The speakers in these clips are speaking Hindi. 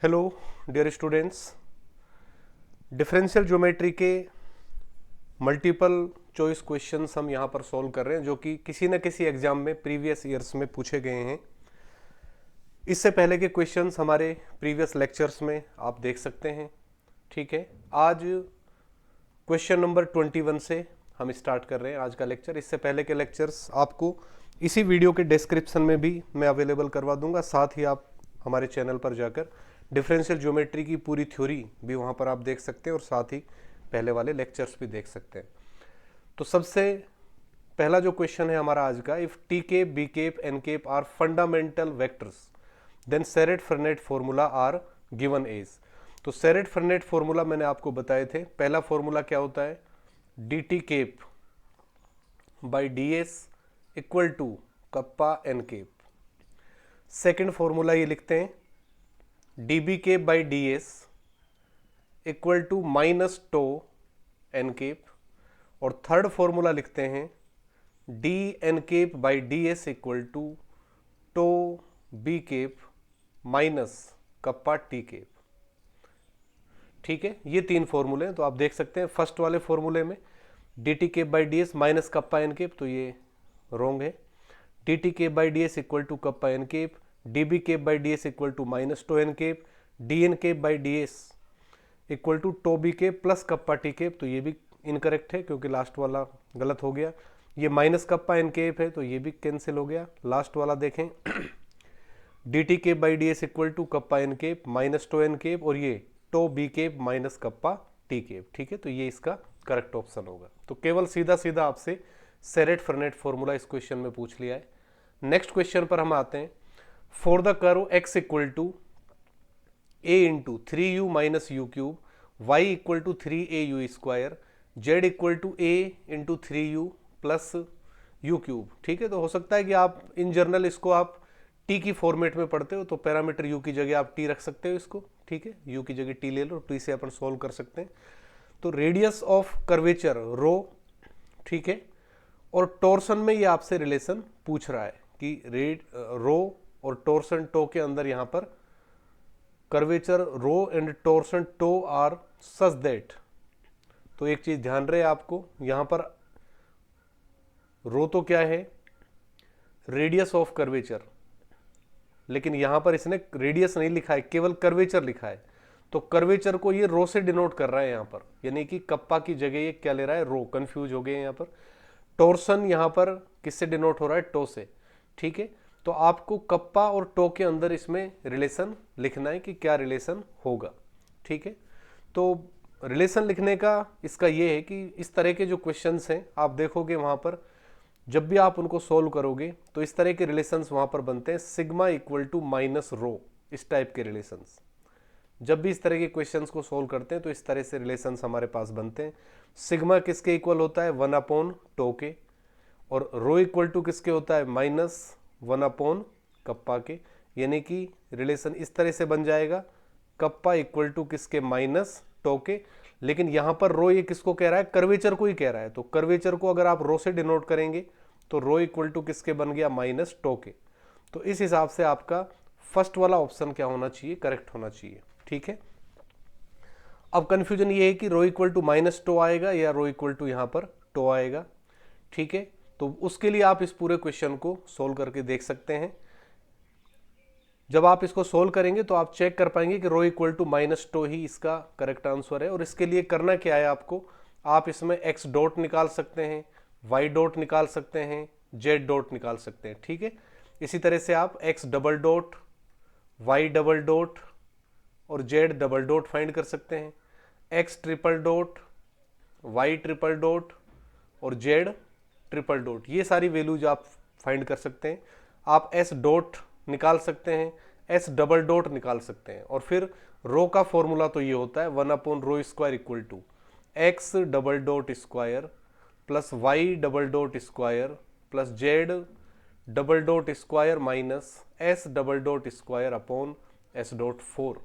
Hello dear students, differential geometry के मल्टीपल चॉइस क्वेश्चंस हम यहाँ पर सॉल्व कर रहे हैं जो कि किसी न किसी एग्जाम में प्रीवियस ईयर्स में पूछे गए हैं। इससे पहले के क्वेश्चंस हमारे प्रीवियस लेक्चर्स में आप देख सकते हैं। ठीक है, आज क्वेश्चन नंबर 21 से हम स्टार्ट कर रहे हैं आज का लेक्चर। इससे पहले के लेक्चर्स आपको इसी वीडियो के डिस्क्रिप्शन में भी मैं अवेलेबल करवा दूंगा। साथ ही आप हमारे चैनल पर जाकर डिफरेंशियल ज्योमेट्री की पूरी थ्योरी भी वहाँ पर आप देख सकते हैं और साथ ही पहले वाले लेक्चर्स भी देख सकते हैं। तो सबसे पहला जो क्वेश्चन है हमारा आज का, if T cap, B cap, N cap are fundamental vectors then Serret Frenet formula are given as. तो सेरेट-फर्नेट फॉर्मूला मैंने आपको बताए थे। पहला फॉर्मूला क्या होता है, D T cap by D S equal to kappa N cap. Second formula ये लिखते हैं d B cap by D S equal to minus tau N cap. और थर्ड फॉर्मूला लिखते हैं d N cap by D S equal to tau B cap minus kappa T cap. ठीक है, ये तीन फॉर्मूले हैं। तो आप देख सकते हैं फर्स्ट वाले फॉर्मूले में d T cap by D s minus kappa N cap, तो ये रॉन्ग है। D T cap by D S equal to kappa N cap, d B cap by D S equal to minus tau N cap, d N cap by D S equal to tau B cap plus kappa T cap, तो ये भी इनकरेक्ट है क्योंकि लास्ट वाला गलत हो गया। ये माइनस कप्पा एन केप है तो ये भी कैंसिल हो गया। लास्ट वाला देखें d T cap by D S equal to kappa N cap minus tau N cap, और ये tau B cap minus kappa T cap. ठीक है, तो ये इसका करेक्ट ऑप्शन होगा। तो केवल सीधा सीधा आपसे सेरेट-फर्नेट फॉर्मूला इस क्वेश्चन में पूछ लिया है। नेक्स्ट क्वेश्चन पर हम आते हैं। For the curve x equal to a into 3u minus u cube, y equal to 3au square, z equal to a into 3u plus u cube. ठीक है, तो हो सकता है कि आप इन जनरल इसको आप t की फॉर्मेट में पढ़ते हो तो पैरामीटर u की जगह आप t रख सकते हो इसको। ठीक है, u की जगह t ले लो, t से अपन सोल्व कर सकते हैं। तो रेडियस ऑफ कर्वेचर रो, ठीक है, और टॉर्सन में ये आपसे रिलेशन पूछ रहा है कि रो और टॉर्सन टो के अंदर यहां पर curvature rho and torsion tau are such that. तो एक चीज ध्यान रहे आपको, यहां पर रो तो क्या है, रेडियस ऑफ कर्वेचर, लेकिन यहां पर इसने रेडियस नहीं लिखा है, केवल कर्वेचर लिखा है। तो कर्वेचर को ये रो से डिनोट कर रहा है यहां पर, यानी कि कप्पा की जगह ये क्या ले रहा है, रो। कंफ्यूज हो गए यहां पर। टॉर्सन यहां पर किससे डिनोट हो रहा है, टो से। ठीक है, तो आपको कप्पा और टो के अंदर इसमें रिलेशन लिखना है कि क्या रिलेशन होगा। ठीक है, तो रिलेशन लिखने का इसका ये है कि इस तरह के जो क्वेश्चंस हैं आप देखोगे वहां पर जब भी आप उनको सोल्व करोगे तो इस तरह के रिलेशंस वहां पर बनते हैं, sigma equal to minus rho, इस टाइप के रिलेशंस। जब भी इस तरह के क्वेश्चंस को सोल्व करते हैं तो इस तरह से रिलेशंस हमारे पास बनते हैं। सिग्मा किसके इक्वल होता है, 1 अपॉन टो के, और रो इक्वल टू किसके होता है, माइनस 1 अपॉन कप्पा के। यानी कि रिलेशन इस तरह से बन जाएगा, कप्पा इक्वल टू किसके, माइनस टो के। लेकिन यहां पर रो ये किसको कह रहा है, कर्वेचर को ही कह रहा है। तो कर्वेचर को अगर आप रो से डिनोट करेंगे तो रो इक्वल टू किसके बन गया, माइनस टो के। तो इस हिसाब से आपका फर्स्ट वाला ऑप्शन क्या होना चाहिए, करेक्ट होना चाहिए। ठीक है, अब कंफ्यूजन ये है कि rho equal to minus to आएगा या रो इक्वल टू यहां पर टो आएगा। ठीक है, तो उसके लिए आप इस पूरे क्वेश्चन को सोल्व करके देख सकते हैं। जब आप इसको सोल्व करेंगे तो आप चेक कर पाएंगे कि rho equal to minus to ही इसका करेक्ट आंसर है। और इसके लिए करना क्या है आपको, आप इसमें एक्स डॉट निकाल सकते हैं, वाई डॉट निकाल सकते हैं, जेड डॉट निकाल सकते हैं। ठीक है, इसी तरह से आप x double dot, y double dot और जेड डबल डॉट फाइंड कर सकते हैं। X triple dot, y triple dot और जेड ट्रिपल डॉट, ये सारी वैल्यूज आप फाइंड कर सकते हैं। आप एस डॉट निकाल सकते हैं, एस डबल डॉट निकाल सकते हैं। और फिर रो का फॉर्मूला तो ये होता है 1 upon rho square equal to x double dot square plus y double dot square plus z double dot square minus s double dot square upon s dot 4।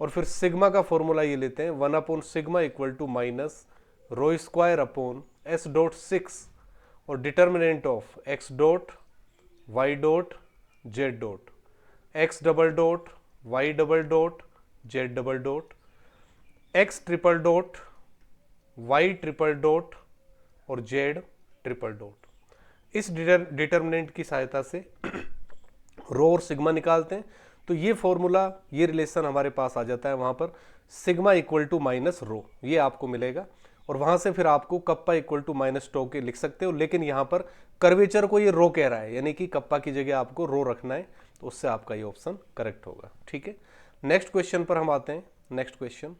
और फिर सिग्मा का फॉर्मूला ये लेते हैं 1 upon sigma equal to minus rho square upon s dot 6 और determinant of x dot, y dot, z dot, x double dot, y double dot, z double dot, x triple dot, y triple dot और जेड ट्रिपल डॉट। इस डिटर्मिनेंट की सहायता से रो और सिग्मा निकालते हैं, तो ये फॉर्मूला, ये रिलेशन हमारे पास आ जाता है वहां पर, sigma equal to minus rho, ये आपको मिलेगा। और वहां से फिर आपको kappa equal to minus tau के लिख सकते हो, लेकिन यहां पर कर्वेचर को ये रो कह रहा है, यानी कि कप्पा की जगह आपको रो रखना है, तो उससे आपका ये ऑप्शन करेक्ट होगा। ठीक है, नेक्स्ट क्वेश्चन पर हम आते हैं। Next question,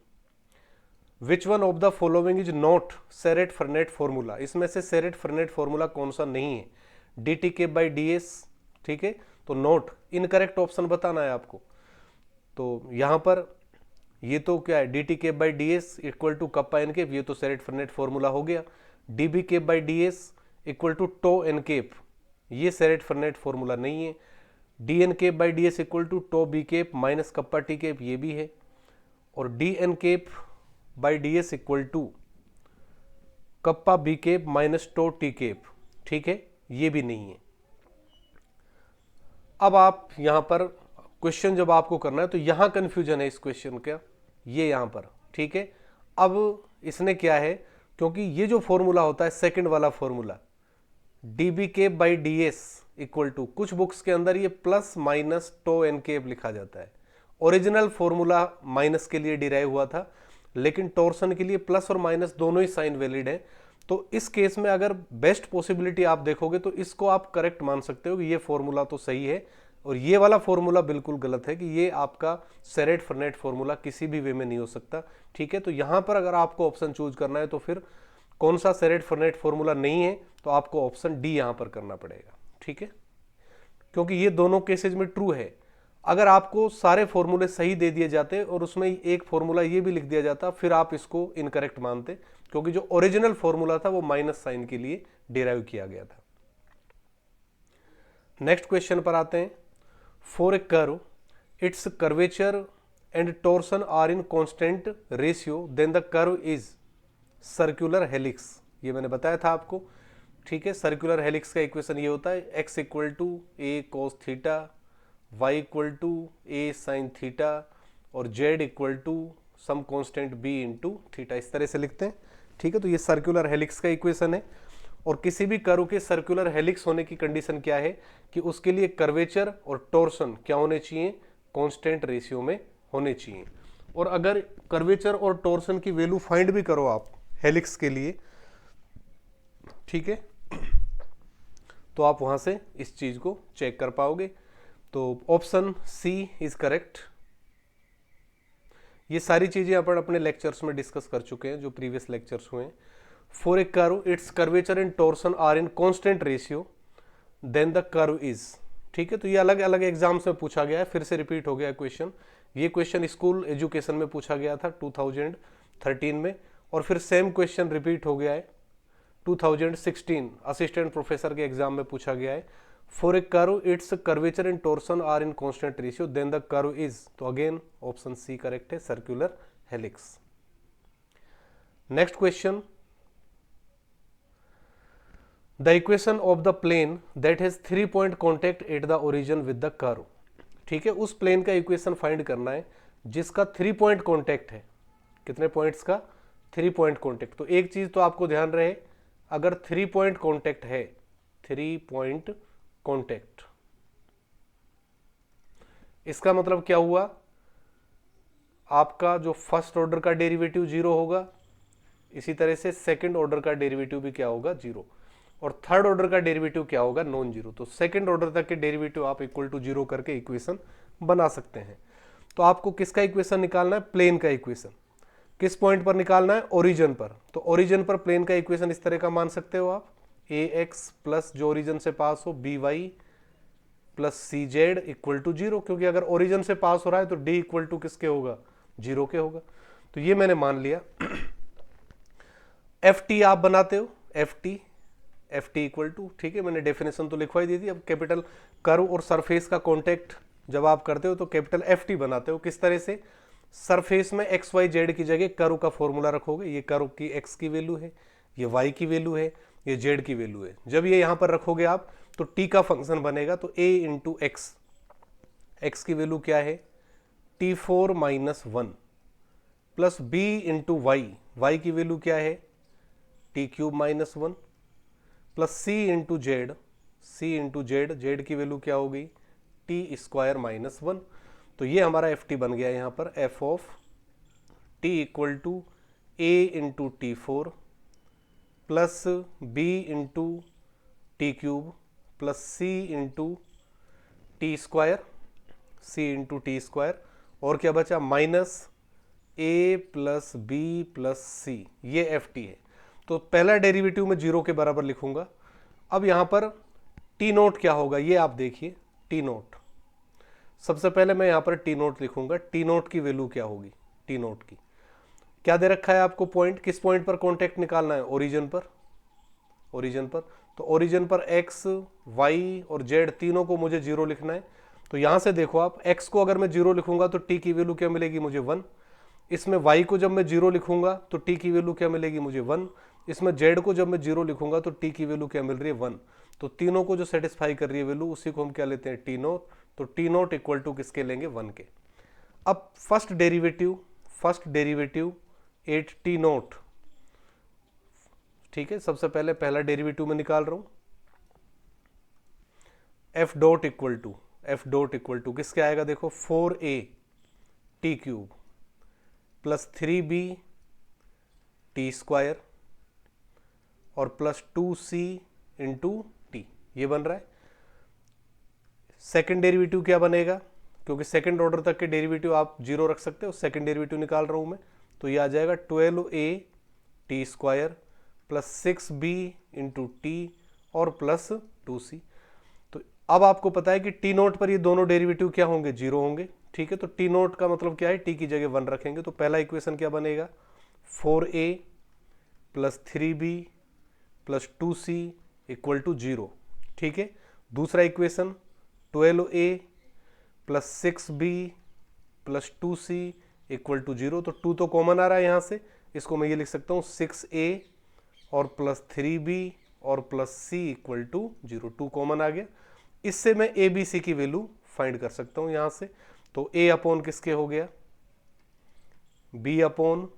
which one of the following is not Serret Frenet formula, इसमें से सेरेट फर्नेट फॉर्मूला कौन सा नहीं है? डी टी के बाई डी एस, ठीक है, तो नोट इनकरेक्ट ऑप्शन बताना है आपको। तो यहां पर ये तो क्या है, डी टी के by D S equal to kappa N cap, ये तो सेरेट फर्नेट फॉर्मूला हो गया। D B cap by D S equal to tau N cap, ये सेरेट फर्नेट फॉर्मूला नहीं है। D N cap by D S equal to tau B cap minus kappa T cap, ये भी है। और d N cap by D S equal to kappa b cap minus to T cap, ठीक है, ये भी नहीं है। अब आप यहां पर क्वेश्चन जब आपको करना है तो यहां कंफ्यूजन है इस क्वेश्चन का, ये यहां पर, ठीक है। अब इसने क्या है, क्योंकि ये जो फॉर्मूला होता है सेकंड वाला formula D B cap by D S equal to, कुछ बुक्स के अंदर ये plus minus tau N cap लिखा जाता है। ओरिजिनल फॉर्मूला माइनस के लिए डिराइव हुआ था, लेकिन टॉर्सन के लिए प्लस और माइनस दोनों ही साइन वैलिड है। तो इस केस में अगर बेस्ट पॉसिबिलिटी आप देखोगे तो इसको आप करेक्ट मान सकते हो कि ये फॉर्मूला तो सही है, और ये वाला फॉर्मूला बिल्कुल गलत है कि ये आपका सेरेट फर्नेट फॉर्मूला किसी भी वे में नहीं हो सकता। ठीक है, तो यहां पर अगर आपको ऑप्शन चूज करना है तो फिर कौन सा सेरेट फर्नेट फॉर्मूला नहीं है, तो आपको ऑप्शन डी यहां पर करना पड़ेगा। ठीक है, क्योंकि ये दोनों केसेज में ट्रू है। अगर आपको सारे फॉर्मूले सही दे दिए जाते और उसमें एक फॉर्मूला ये भी लिख दिया जाता, फिर आप इसको इनकरेक्ट मानते, क्योंकि जो ओरिजिनल फॉर्मूला था वो माइनस साइन के लिए डिराइव किया गया था। नेक्स्ट क्वेश्चन पर आते हैं। For a curve, its curvature and torsion are in constant ratio, then the curve is circular helix, ये मैंने बताया था आपको। ठीक है, सर्कुलर हेलिक्स का इक्वेशन ये होता है X equal to A cos theta, Y equal to A sine theta और Z equal to some constant B into theta, इस तरह से लिखते हैं। ठीक है, तो ये सर्कुलर हेलिक्स का इक्वेशन है। और किसी भी कर्व के सर्कुलर हेलिक्स होने की कंडीशन क्या है कि उसके लिए कर्वेचर और टॉर्सन क्या होने चाहिए, कांस्टेंट रेशियो में होने चाहिए। और अगर कर्वेचर और टॉर्सन की वैल्यू फाइंड भी करो आप हेलिक्स के लिए, ठीक है, तो आप वहां से इस चीज को चेक कर पाओगे। तो ऑप्शन सी इज करेक्ट। ये सारी चीजें अपन अपने लेक्चर्स में डिस्कस कर चुके हैं, जो प्रीवियस लेक्चर्स हुए हैं। For a curve, its curvature and torsion are in constant ratio, then the curve is. ठीक है, तो ये अलग अलग एग्जाम्स में पूछा गया है, फिर से रिपीट हो गया है क्वेश्चन। ये क्वेश्चन स्कूल एजुकेशन में पूछा गया था 2013 में, और फिर सेम क्वेश्चन रिपीट हो गया है 2016 असिस्टेंट प्रोफेसर के एग्जाम में पूछा गया है। For a curve, its curvature and torsion are in constant ratio, then the curve is, तो अगेन ऑप्शन सी करेक्ट है, circular helix. Next question, the equation of the plane that has 3 point contact at the origin with the curve. ठीक है, उस प्लेन का इक्वेशन फाइंड करना है जिसका 3 पॉइंट कॉन्टेक्ट है। कितने पॉइंट्स का? 3 पॉइंट कॉन्टेक्ट। तो एक चीज तो आपको ध्यान रहे, अगर 3 पॉइंट कॉन्टेक्ट है, 3 पॉइंट कॉन्टेक्ट, इसका मतलब क्या हुआ, आपका जो फर्स्ट ऑर्डर का डेरिवेटिव 0 होगा, इसी तरह से सेकंड ऑर्डर का डेरिवेटिव भी क्या होगा, 0, और थर्ड ऑर्डर का डेरिवेटिव क्या होगा, नॉन जीरो। तो सेकंड ऑर्डर तक के डेरिवेटिव आप इक्वल टू 0 करके इक्वेशन बना सकते हैं। तो आपको किसका इक्वेशन निकालना है, प्लेन का इक्वेशन। किस पॉइंट पर निकालना है, ओरिजिन पर। तो ओरिजिन पर प्लेन का इक्वेशन इस तरह का मान सकते हो आप, ए एक्स प्लस जो ओरिजिन से पास हो B Y plus C Z equal to 0, क्योंकि अगर ओरिजिन से पास हो रहा है तो डी इक्वल टू किसके होगा, 0 के होगा। तो ये मैंने मान लिया। एफ टी आप बनाते हो, एफ टी इक्वल टू, ठीक है, मैंने डेफिनेशन तो लिखवाई दी थी। अब कैपिटल कर्व और सरफेस का कॉन्टेक्ट जब आप करते हो तो कैपिटल एफ टी बनाते हो। किस तरह से, सरफेस में एक्स वाई जेड की जगह कर्व का फॉर्मूला रखोगे। ये कर्व की एक्स की वैल्यू है, ये वाई की वैल्यू है, ये जेड की वैल्यू है। जब ये यहां पर रखोगे आप तो टी का फंक्शन बनेगा, तो ए इंटू एक्स, एक्स की वैल्यू क्या है T4 minus 1 plus B into Y की वैल्यू क्या है T cube minus 1 plus C into Z की वैल्यू क्या हो गई टी स्क्वायर माइनस 1। तो ये हमारा एफ टी बन गया यहाँ पर F of T equal to A into T four plus B into T cube plus C into T square और क्या बचा minus A plus B plus C. ये एफ टी है। तो पहला डेरिवेटिव में जीरो के बराबर लिखूंगा। अब यहां पर टी नोट क्या होगा ये आप देखिए। टी नोट सबसे पहले मैं यहां पर टी नोट लिखूंगा। टी नोट की वैल्यू क्या होगी टी नोट की क्या दे रखा है आपको पॉइंट, किस पॉइंट पर कांटेक्ट निकालना है ओरिजिन पर। तो ओरिजिन पर एक्स वाई और जेड तीनों को मुझे जीरो लिखना है। तो यहां से देखो आप एक्स को अगर मैं जीरो लिखूंगा तो टी की वैल्यू क्या मिलेगी मुझे 1। इसमें वाई को जब मैं जीरो लिखूंगा तो टी की वैल्यू क्या मिलेगी मुझे 1। इसमें जेड को जब मैं जीरो लिखूंगा तो टी की वैल्यू क्या मिल रही है 1। तो तीनों को जो सेटिस्फाई कर रही है वैल्यू उसी को हम क्या लेते हैं टी नोट। तो टी नोट इक्वल टू किसके लेंगे 1 के। अब फर्स्ट डेरिवेटिव 8 टी नोट, ठीक है। सबसे पहले पहला डेरिवेटिव में निकाल रहा हूं एफ डॉट इक्वल टू किसके आएगा देखो 4a T cube plus 3b T square और प्लस 2c इंटू टी। ये बन रहा है। सेकेंड डेरिवेटिव क्या बनेगा, क्योंकि सेकेंड ऑर्डर तक के डेरिवेटिव आप जीरो रख सकते हो। सेकेंड डेरिवेटिव निकाल रहा हूं मैं। तो ये आ जाएगा 12a T square plus 6b into T और प्लस 2c। तो अब आपको पता है कि टी नोट पर ये दोनों डेरिवेटिव क्या होंगे जीरो होंगे, ठीक है। तो टी नोट का मतलब क्या है टी की जगह 1 रखेंगे। तो पहला इक्वेशन क्या बनेगा 4a plus 3b plus 2c equal to 0, ठीक है। दूसरा equation 12a plus 6b plus 2c equal to 0। तो 2 तो कॉमन आ रहा है यहां से, इसको मैं ये लिख सकता हूं 6a और प्लस 3b और plus c equal to 0। 2 common आ गया। इससे मैं ए बी सी की वैल्यू फाइंड कर सकता हूं यहां से। तो a अपॉन किसके हो गया b अपॉन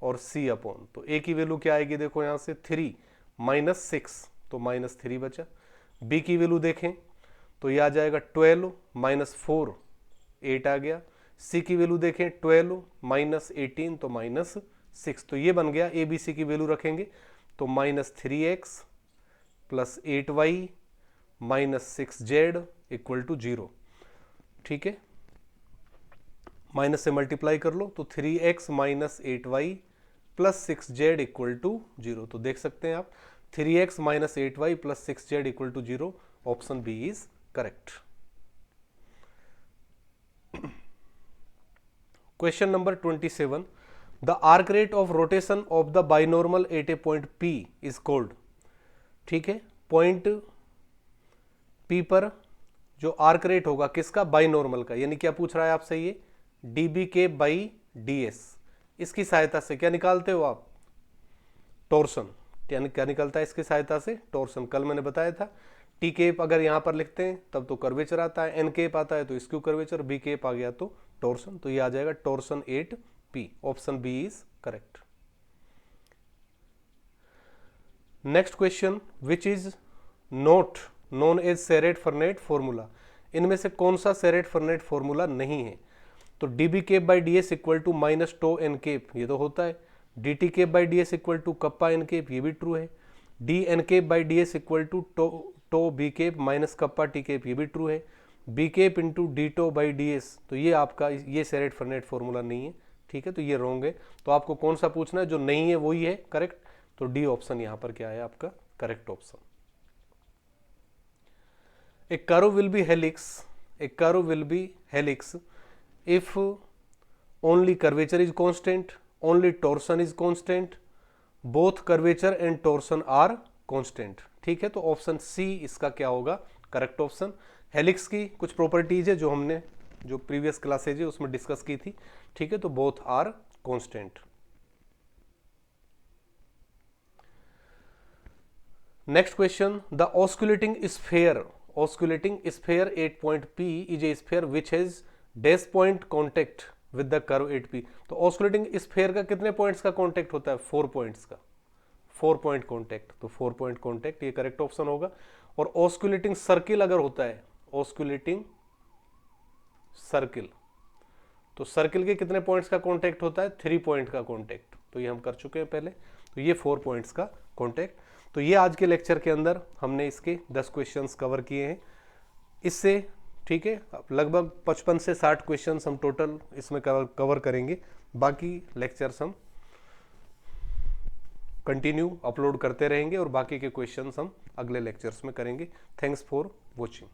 और c अपॉन। तो a की वैल्यू क्या आएगी देखो यहां से 3 माइनस 6 तो माइनस 3 बचा। b की वैल्यू देखें तो ये आ जाएगा 12 माइनस 4 8 आ गया। c की वैल्यू देखें 12 माइनस 18 तो माइनस 6। तो ये बन गया ए बी सी की वैल्यू रखेंगे तो minus 3x plus 8y minus 6z equal to 0, ठीक है। माइनस से मल्टीप्लाई कर लो तो 3x minus 8y plus 6z equal to 0। तो देख सकते हैं आप 3x minus 8y plus 6z equal to 0। Option B is correct. Question number 27, the arc rate of rotation of the binormal at a point P is called, ठीक है। पॉइंट P पर जो आर्क रेट होगा किसका बाइनॉर्मल का, यानी क्या पूछ रहा है आपसे ये dB के बाई ds। इसकी सहायता से क्या निकालते हो आप टॉर्सन, यानी क्या निकलता है इसकी सहायता से टॉर्सन। कल मैंने बताया था टी केप अगर यहां पर लिखते हैं तब तो कर्वेचर आता है, एन केप आता है तो स्क्यू कर्वेचर, बी केप आ गया तो टॉर्सन। तो ये आ जाएगा torsion 8p। Option B is correct. Next question, which is not known as Serret Frenet formula. इनमें से कौन सा सेरेट फर्नेट फॉर्मूला नहीं है। तो D B cap by D S equal to minus tau N cap, ये तो होता है। D T cap by D S equal to kappa N cap, ये भी ट्रू है। D N cap by D S equal to tau B cap minus kappa T cap, ये भी ट्रू है। B cap into D tau by D S, तो ये आपका ये सेरेट फर्नेट फॉर्मूला नहीं है, ठीक है। तो ये रॉन्ग है। तो आपको कौन सा पूछना है, जो नहीं है वही है करेक्ट। तो डी ऑप्शन यहां पर क्या है आपका correct option. A curve will be helix if only curvature is constant, only torsion is constant, both curvature and torsion are constant, ठीक है। तो ऑप्शन सी इसका क्या होगा करेक्ट ऑप्शन। हेलिक्स की कुछ प्रॉपर्टीज है जो हमने जो प्रीवियस क्लासेज है उसमें डिस्कस की थी, ठीक है। तो both are constant. Next question, the osculating sphere at point P is a sphere which has dash point contact with the curve 8p। तो ऑस्कुलेटिंग स्फीयर का कितने पॉइंट्स का कॉन्टेक्ट होता है? 4 पॉइंट्स का, 4 पॉइंट कॉन्टेक्ट। तो 4 पॉइंट कॉन्टेक्ट ये करेक्ट ऑप्शन होगा। और ऑस्कुलेटिंग सर्किल अगर होता है, ऑस्कुलेटिंग सर्किल, तो सर्किल के कितने पॉइंट्स का कॉन्टेक्ट होता है? 3 पॉइंट का कॉन्टेक्ट। तो ये हम कर चुके हैं पहले। तो ये 4 पॉइंट्स का कॉन्टेक्ट। तो ये आज के लेक्चर के अंदर हमने इसके 10 क्वेश्चंस कवर किए हैं इससे, ठीक है। लगभग 55 से 60 क्वेश्चंस हम टोटल इसमें कवर करेंगे। बाकी लेक्चर्स हम कंटिन्यू अपलोड करते रहेंगे और बाकी के क्वेश्चंस हम अगले लेक्चर्स में करेंगे। Thanks for watching.